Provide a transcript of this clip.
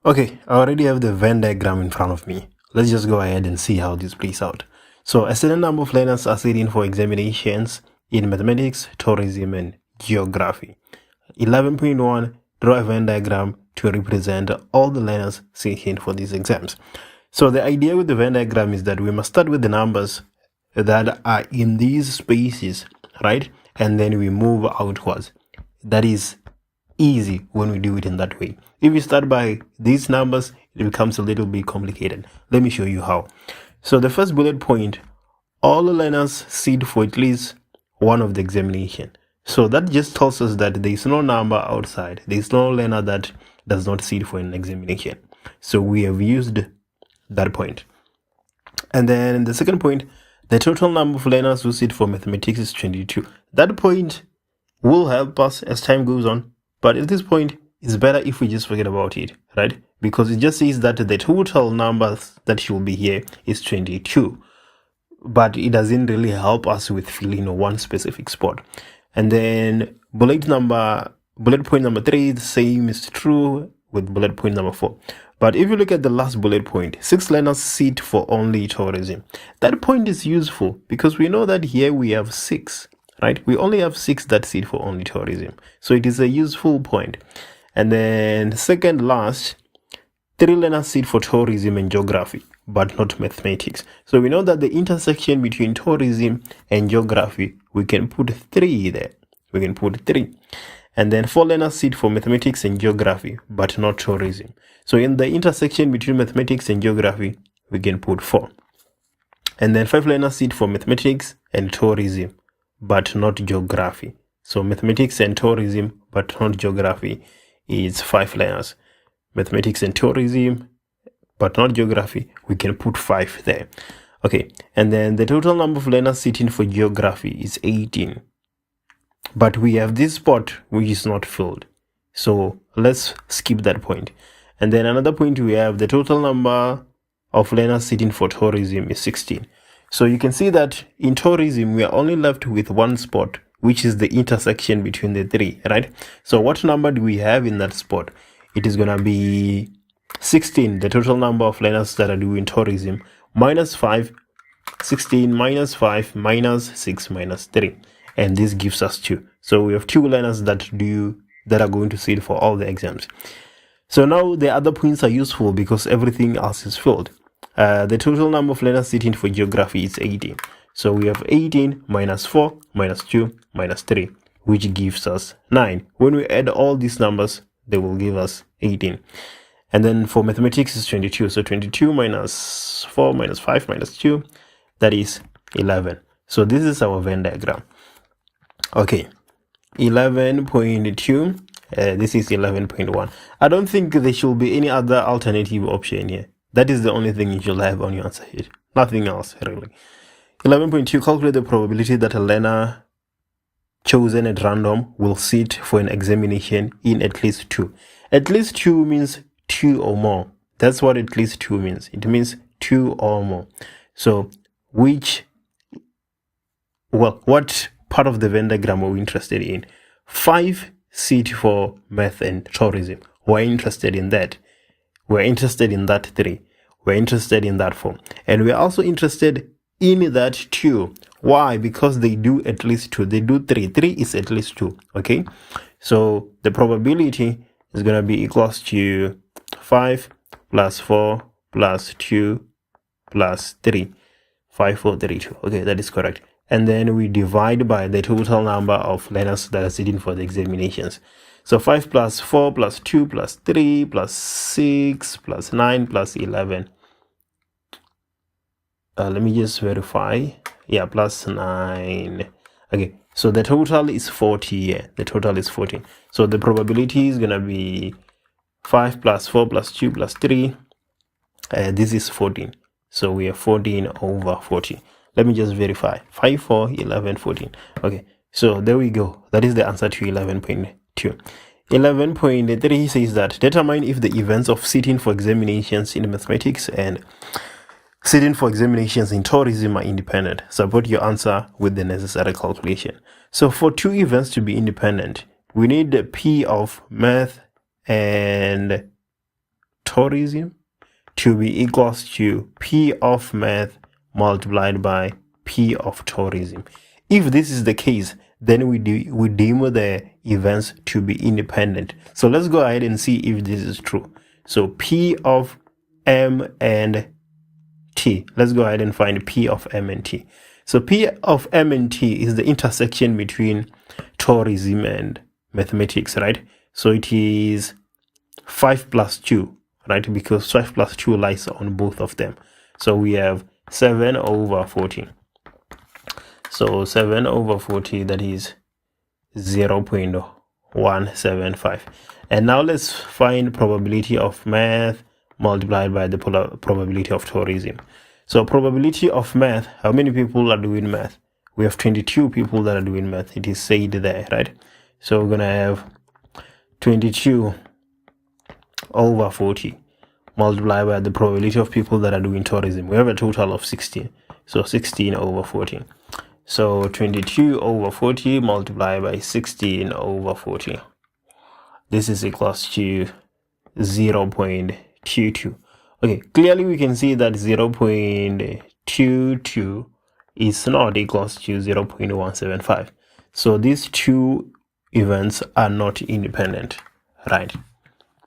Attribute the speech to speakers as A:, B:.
A: Okay, I already have the Venn diagram in front of me. Let's just go ahead and see how this plays out. So a certain number of learners are sitting for examinations in mathematics, tourism, and geography. 11.1, draw a Venn diagram to represent all the learners sitting for these exams. So the idea with the Venn diagram is that we must start with the numbers that are in these spaces, right? And then we move outwards. That is easy when we do it in that way. If you start by these numbers, it becomes a little bit complicated. Let me show you how. So the first bullet point, all the learners sit for at least one of the examination. So that just tells us that there is no number outside. There is no learner that does not sit for an examination. So we have used that point. And then the second point, the total number of learners who sit for mathematics is 22. That point will help us as time goes on. But at this point, it's better if we just forget about it, right? Because it just says that the total numbers that should be here is 22. But it doesn't really help us with filling one specific spot. And then bullet point number 3, the same is true with bullet point number 4. But if you look at the last bullet point, 6 learners sit for only tourism. That point is useful because we know that here we have 6. Right, we only have 6 that sit for only tourism, so it is a useful point. And then second last, 3 learners sit for tourism and geography, but not mathematics. So we know that the intersection between tourism and geography, we can put 3 there. We can put 3. And then 4 learners sit for mathematics and geography, but not tourism. So in the intersection between mathematics and geography, we can put 4. And then 5 learners sit for mathematics and tourism, but not geography. So mathematics and tourism, but not geography, is 5 learners. Mathematics and tourism, but not geography, we can put 5 there. Okay, and then the total number of learners sitting for geography is 18. But we have this spot which is not filled. So let's skip that point. And then another point, we have the total number of learners sitting for tourism is 16. So you can see that in tourism, we are only left with one spot, which is the intersection between the 3, right? So what number do we have in that spot? It is going to be 16, the total number of learners that are doing tourism, minus 5, 16 minus 5 minus 6 minus 3. And this gives us 2. So we have 2 learners that are going to sit for all the exams. So now the other points are useful because everything else is filled. The total number of learners sitting for geography is 18. So we have 18 minus 4 minus 2 minus 3, which gives us 9. When we add all these numbers, they will give us 18. And then for mathematics is 22. So 22 minus 4 minus 5 minus 2, that is 11. So this is our Venn diagram. Okay, 11.2. This is 11.1. I don't think there should be any other alternative option here. That is the only thing you should have on your answer sheet. Nothing else, really. 11.2, calculate the probability that a learner chosen at random will sit for an examination in at least 2. At least 2 means 2 or more. That's what at least 2 means. It means 2 or more. So what part of the Venn diagram are we interested in? 5 sit for math and tourism. We're interested in that. We're interested in that 3. We're interested in that 4. And we're also interested in that 2. Why? Because they do at least 2. They do 3. 3 is at least 2. Okay? So the probability is going to be equals to 5 plus 4 plus 2 plus 3. 5, 4, 3, 2. Okay, that is correct. And then we divide by the total number of learners that are sitting for the examinations. So 5 plus 4 plus 2 plus 3 plus 6 plus 9 plus 11. Let me just verify. Yeah, plus 9. Okay, so the total is 40. Yeah, the total is 40. So the probability is going to be 5 plus 4 plus 2 plus 3. This is 14. So we have 14 over 40. Let me just verify. 5, 4, 11, 14. Okay, so there we go. That is the answer to 11.2. 11.3 says that determine if the events of sitting for examinations in mathematics and sitting for examinations in tourism are independent. Support your answer with the necessary calculation. So for 2 events to be independent, we need the P of math and tourism to be equals to P of math multiplied by P of tourism. If this is the case, then we deem the events to be independent. So let's go ahead and see if this is true. So P of M and T. Let's go ahead and find P of M and T. So P of M and T is the intersection between tourism and mathematics, right? So it is 5 plus 2, right? Because 5 plus 2 lies on both of them. So we have 7 over 40. So 7 over 40, that is 0.175. And now let's find probability of math multiplied by the probability of tourism. So probability of math, how many people are doing math? We have 22 people that are doing math. It is said there, right? So we're gonna have 22 over 40 multiplied by the probability of people that are doing tourism. We have a total of 16. So 16 over 40. So 22 over 40 multiplied by 16 over 40. This is equals to 0.22. Okay, clearly we can see that 0.22 is not equals to 0.175. So these two events are not independent, right?